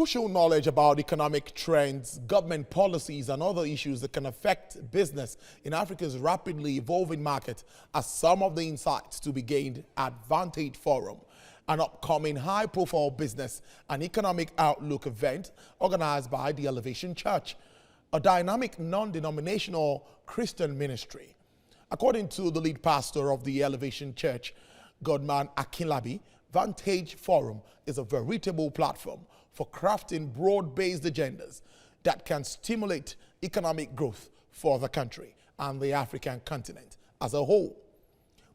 Crucial knowledge about economic trends, government policies, and other issues that can affect business in Africa's rapidly evolving market are some of the insights to be gained at Vantage Forum, an upcoming high-profile business and economic outlook event organized by the Elevation Church, a dynamic non-denominational Christian ministry. According to the lead pastor of the Elevation Church, Godman Akinlabi, Vantage Forum is a veritable platform for crafting broad-based agendas that can stimulate economic growth for the country and the African continent as a whole.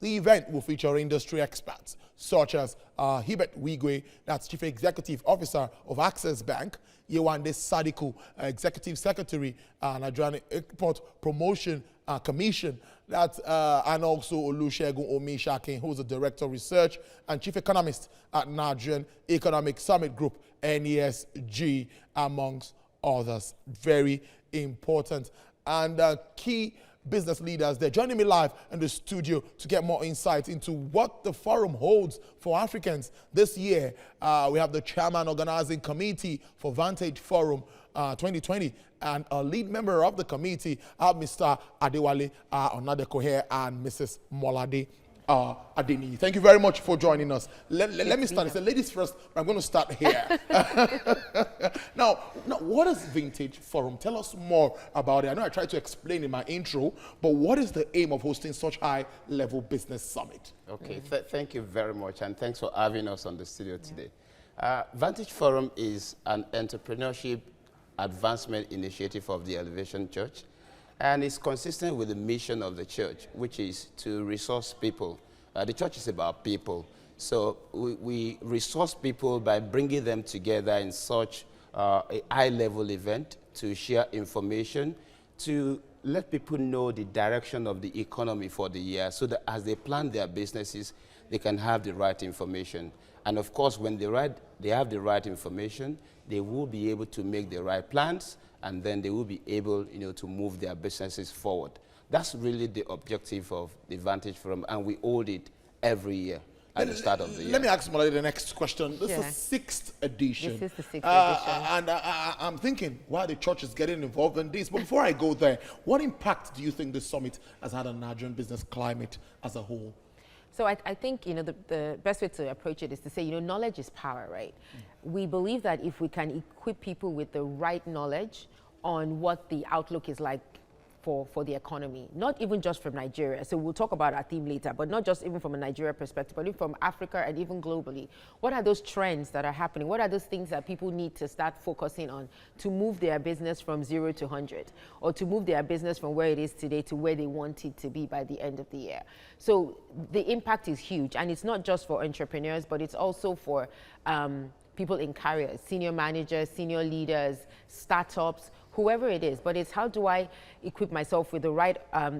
The event will feature industry experts such as Hibert Wigwe, that's Chief Executive Officer of Access Bank, Yewande Sadiku, Executive Secretary, Nigerian Export Promotion Commission, and also Olusegun Omishakin, who is the Director of Research and Chief Economist at Nigerian Economic Summit Group, NESG, amongst others. Very important. And key business leaders, they're joining me live in the studio to get more insight into what the forum holds for Africans this year. We have the Chairman Organizing Committee for Vantage Forum 2020 and a lead member of the committee, Mr. Adewale Onadekohe and Mrs. Molade Adeni. Thank you very much for joining us. Let me start. I said ladies first, but I'm going to start here. now, what is Vantage Forum? Tell us more about it. I know I tried to explain in my intro, but what is the aim of hosting such high-level business summit? Okay, thank you very much, and thanks for having us on the studio today. Vantage Forum is an entrepreneurship advancement initiative of the Elevation Church, and it's consistent with the mission of the church, which is to resource people. The church is about people. So we resource people by bringing them together in such a high-level event to share information, to let people know the direction of the economy for the year so that as they plan their businesses, they can have the right information. And of course, when they have the right information, they will be able to make the right plans, and then they will be able, to move their businesses forward. That's really the objective of the Vantage Forum, and we hold it every year at the start of the year. Let me ask Molade the next question. This is the 6th edition. This is the 6th edition. And I'm thinking, why the church is getting involved in this. But before I go there, what impact do you think this summit has had on Nigerian business climate as a whole? So I think, the best way to approach it is to say, knowledge is power, right? We believe that if we can equip people with the right knowledge on what the outlook is like for the economy, not even just from Nigeria. So we'll talk about our theme later, but not just even from a Nigeria perspective, but even from Africa and even globally. What are those trends that are happening? What are those things that people need to start focusing on to move their business from 0 to 100, or to move their business from where it is today to where they want it to be by the end of the year? So the impact is huge, and it's not just for entrepreneurs, but it's also for people in careers, senior managers, senior leaders, startups, whoever it is. But it's how do I equip myself with the right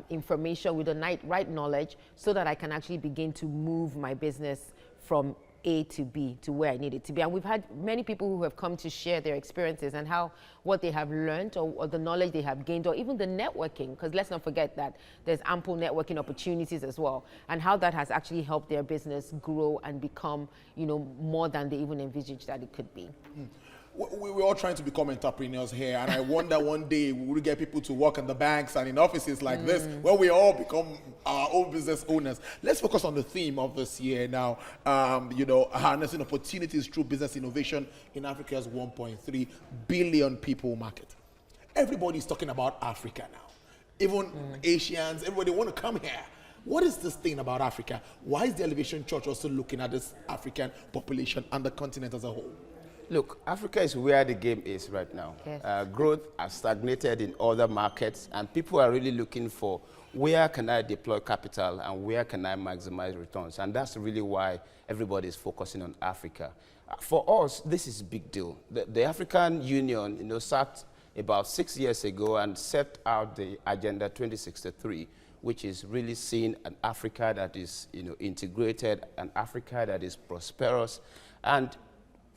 information, with the right knowledge, so that I can actually begin to move my business from A to B to where I need it to be. And we've had many people who have come to share their experiences and what they have learned, or the knowledge they have gained, or even the networking, because let's not forget that there's ample networking opportunities as well, and how that has actually helped their business grow and become, more than they even envisaged that it could be. We're all trying to become entrepreneurs here, and I wonder one day we will get people to work in the banks and in offices like this, where we all become our own business owners. Let's focus on the theme of this year now. Harnessing opportunities through business innovation in Africa's 1.3 billion people market. Everybody's talking about Africa now. Even Asians, everybody want to come here. What is this thing about Africa? Why is the Elevation Church also looking at this African population and the continent as a whole? Look, Africa is where the game is right now. Yes. Growth has stagnated in other markets, and people are really looking for where can I deploy capital and where can I maximize returns. And that's really why everybody is focusing on Africa. For us, this is a big deal. The African Union, sat about 6 years ago and set out the Agenda 2063, which is really seeing an Africa that is, integrated, an Africa that is prosperous. And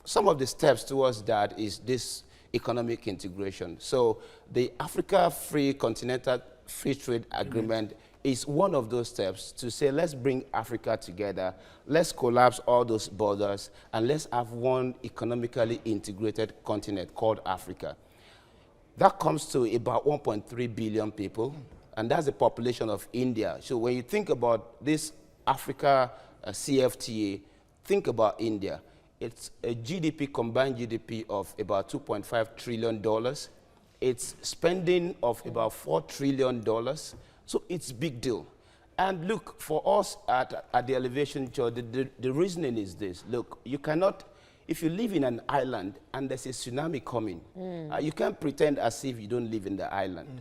some of the steps towards that is this economic integration. So the Africa Free Continental Free Trade Agreement is one of those steps to say, let's bring Africa together, let's collapse all those borders, and let's have one economically integrated continent called Africa. That comes to about 1.3 billion people, and that's the population of India. So when you think about this Africa CFTA, think about India. It's a GDP, combined GDP of about $2.5 trillion. It's spending of about $4 trillion. So it's a big deal. And look, for us at the Elevation Church, the reasoning is this. Look, you cannot, if you live in an island and there's a tsunami coming, you can't pretend as if you don't live in the island.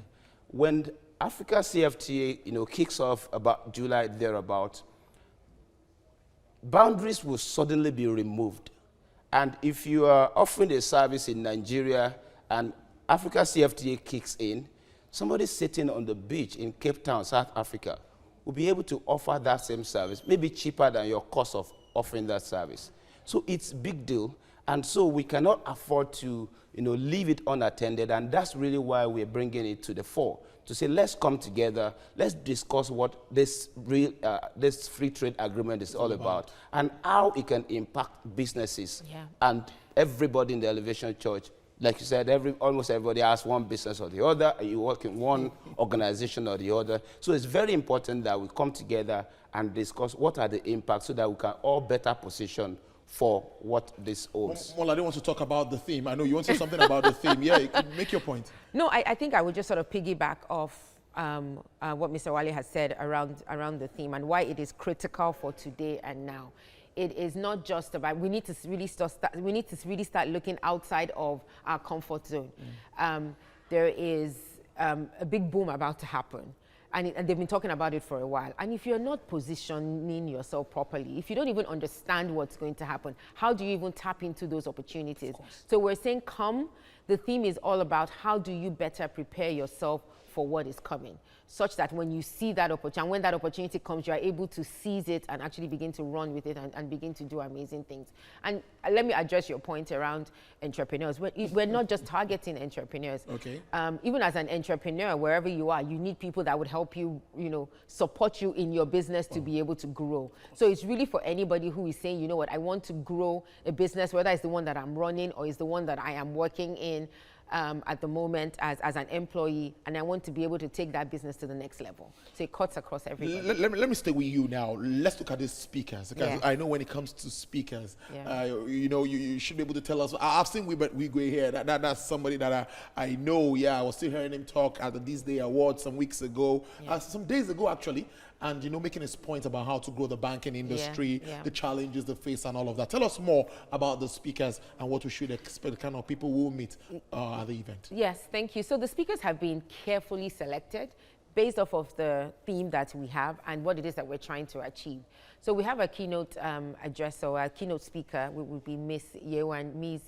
When Africa CFTA, kicks off about July, thereabout, boundaries will suddenly be removed. And if you are offering a service in Nigeria and Africa CFTA kicks in, somebody sitting on the beach in Cape Town, South Africa, will be able to offer that same service, maybe cheaper than your cost of offering that service. So it's a big deal. And so we cannot afford to leave it unattended. And that's really why we're bringing it to the fore, to say, let's come together, let's discuss what this free trade agreement is all about, and how it can impact businesses and everybody in the Elevation Church. Like you said, almost everybody has one business or the other, and you work in one organization or the other. So it's very important that we come together and discuss what are the impacts so that we can all better position for what this owns. Mola, I don't want to talk about the theme. I know you want to say something about the theme. Yeah, you can make your point. No, I think I would just sort of piggyback off what Mr. Wale has said around the theme and why it is critical for today and now. It is not just about, we need to really start looking outside of our comfort zone. There is a big boom about to happen. And they've been talking about it for a while. And if you're not positioning yourself properly, if you don't even understand what's going to happen, how do you even tap into those opportunities? So we're saying come. The theme is all about how do you better prepare yourself for what is coming, such that when you see that opportunity, and when that opportunity comes, you are able to seize it and actually begin to run with it and begin to do amazing things. And let me address your point around entrepreneurs. We're not just targeting entrepreneurs. Okay. Even as an entrepreneur, wherever you are, you need people that would help you, support you in your business to be able to grow. So it's really for anybody who is saying, you know what, I want to grow a business, whether it's the one that I'm running or it's the one that I am working in at the moment as an employee, and I want to be able to take that business to the next level. So it cuts across everybody. Let me stay with you now. Let's look at these speakers. Because I know when it comes to speakers, you should be able to tell us. I've seen Wigwe here. That's somebody that I know. Yeah, I was still hearing him talk at the This Day Awards some weeks ago, some days ago actually. And making his point about how to grow the banking industry, the challenges they face, and all of that. Tell us more about the speakers and what we should expect, the kind of people we will meet at the event. Yes, thank you. So the speakers have been carefully selected based off of the theme that we have and what it is that we're trying to achieve. So we have a keynote addresser, a keynote speaker, which will be Ms. Yewande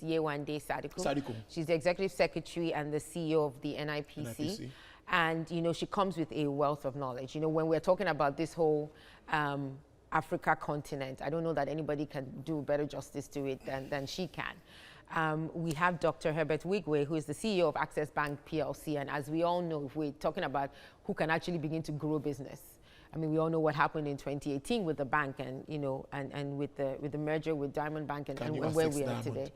Sadiku. She's the executive secretary and the CEO of the NIPC. And, she comes with a wealth of knowledge. When we're talking about this whole Africa continent, I don't know that anybody can do better justice to it than she can. We have Dr. Herbert Wigwe, who is the CEO of Access Bank PLC. And as we all know, if we're talking about who can actually begin to grow business, I mean, we all know what happened in 2018 with the bank and, and with the merger with Diamond Bank and where we are today.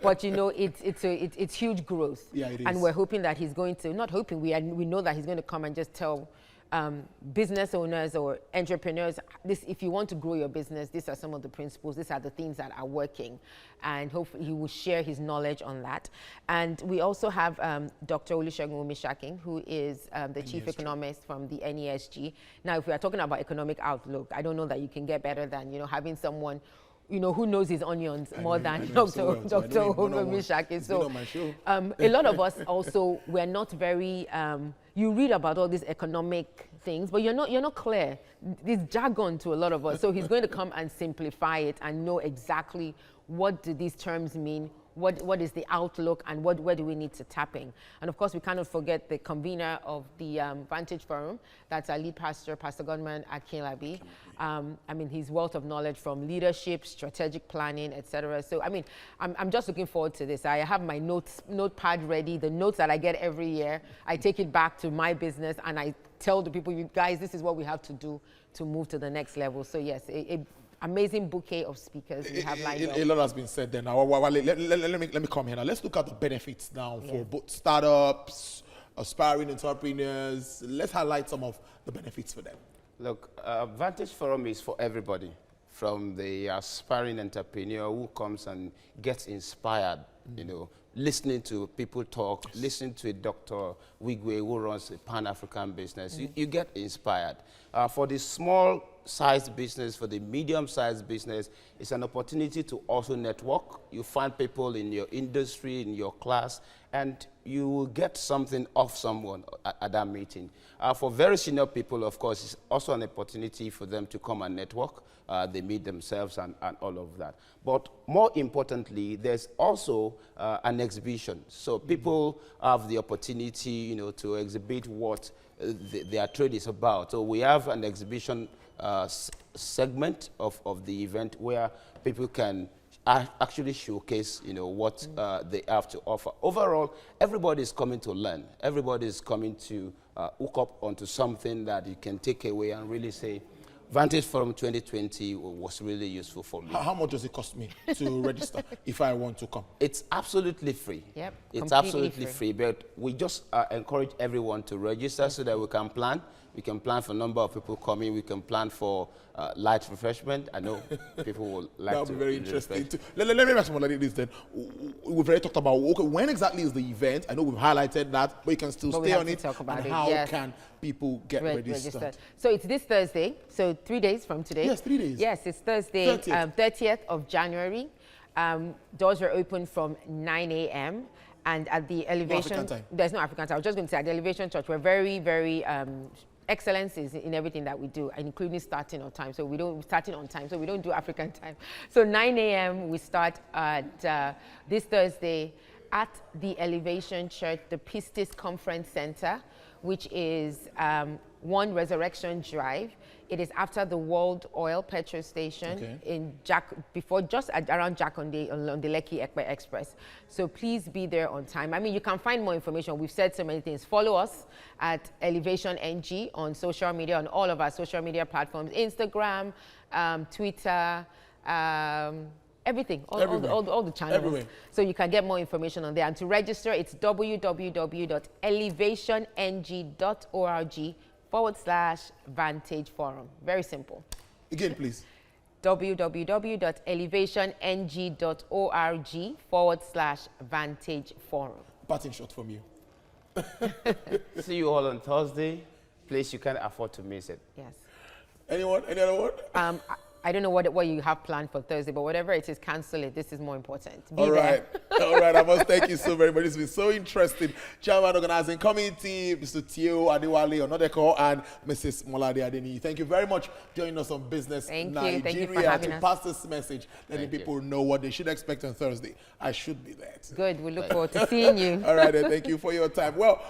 But, it's huge growth. Yeah, it is. And we're hoping that he's going to, not hoping, we know that he's going to come and just tell business owners or entrepreneurs, if you want to grow your business, these are some of the principles, these are the things that are working. And hopefully he will share his knowledge on that. And we also have Dr. Olusegun Omishakin, who is the chief economist from the NESG. Now, if we are talking about economic outlook, I don't know that you can get better than, having someone who knows his onions more than Dr. Omishakin. So a lot of us also, we're not very, you read about all these economic things, but you're not clear. This jargon to a lot of us. So he's going to come and simplify it and know exactly what do these terms mean, what is the outlook, and where do we need to tap in. And of course, we cannot forget the convener of the Vantage Forum. That's our lead pastor, Pastor Godman Akinlabi. I mean, his wealth of knowledge from leadership, strategic planning, etc. So, I mean, I'm just looking forward to this. I have my notepad ready, the notes that I get every year. I take it back to my business and I tell the people, you guys, this is what we have to do to move to the next level. So yes, amazing bouquet of speakers we have lined up. A lot has been said there now. Let me come here now. Let's look at the benefits now for both startups, aspiring entrepreneurs. Let's highlight some of the benefits for them. Look, Vantage Forum is for everybody, from the aspiring entrepreneur who comes and gets inspired, you know, listening to people talk, listening to a Dr. Wigwe who runs a Pan-African business. You get inspired. For the small-sized business, for the medium-sized business, it's an opportunity to also network. You find people in your industry, in your class, and you will get something off someone at that meeting. For very senior people, of course, it's also an opportunity for them to come and network. They meet themselves and all of that. But more importantly, there's also an exhibition. So people have the opportunity, you know, to exhibit what their trade is about. So we have an exhibition segment of the event where people can actually showcase, you know, what they have to offer. Overall, everybody is coming to learn. Everybody is coming to hook up onto something that you can take away and really say, Vantage Forum 2020 was really useful for me. How much does it cost me to register if I want to come? It's absolutely free. Yep, it's absolutely free. But we just encourage everyone to register so that we can plan. We can plan for a number of people coming. We can plan for light refreshment. I know people will like That to. would be very interesting too. Let me ask something like this then. We've already talked about, okay, when exactly is the event? I know we've highlighted that, but you can still stay on it. Talk about and it. how can people get registered? So it's this Thursday, so 3 days from today. Yes, 3 days. Yes, it's Thursday, 30th. 30th of January. Doors are open from 9 a.m. And at the Elevation, African time. There's no African time. I was just going to say, at the Elevation Church, we're very, very excellence is in everything that we do, including starting on time. So we don't do African time. So 9 a.m. we start at this Thursday at the Elevation Church, the Pistis Conference Center, which is 1 Resurrection Drive. It is after the World Oil petrol station in around Jakonde on the Lekki Ekpe Express. So please be there on time. I mean, you can find more information. We've said so many things. Follow us at Elevation NG on social media, on all of our social media platforms, Instagram, Twitter, everything, all the channels. Everywhere. So you can get more information on there. And to register, it's www.elevationng.org/Vantage Forum. Very simple. Again, please. www.elevationng.org/Vantage Forum. Parting shot from you. See you all on Thursday. Please, you can't afford to miss it. Yes. Anyone? Any other word? I don't know what you have planned for Thursday, but whatever it is, cancel it. This is more important. Be All there. right. All right. I must thank you so very much. It's been so interesting. Chairman Organizing Committee, Mr. Tio Adewale Onodeko, and Mrs. Molade Adeni. Thank you very much for joining us on Business Nigeria. Thank you for having us. Pass this message, letting people know what they should expect on Thursday. I should be there too. Good. We look forward to seeing you. All right. Thank you for your time. Well,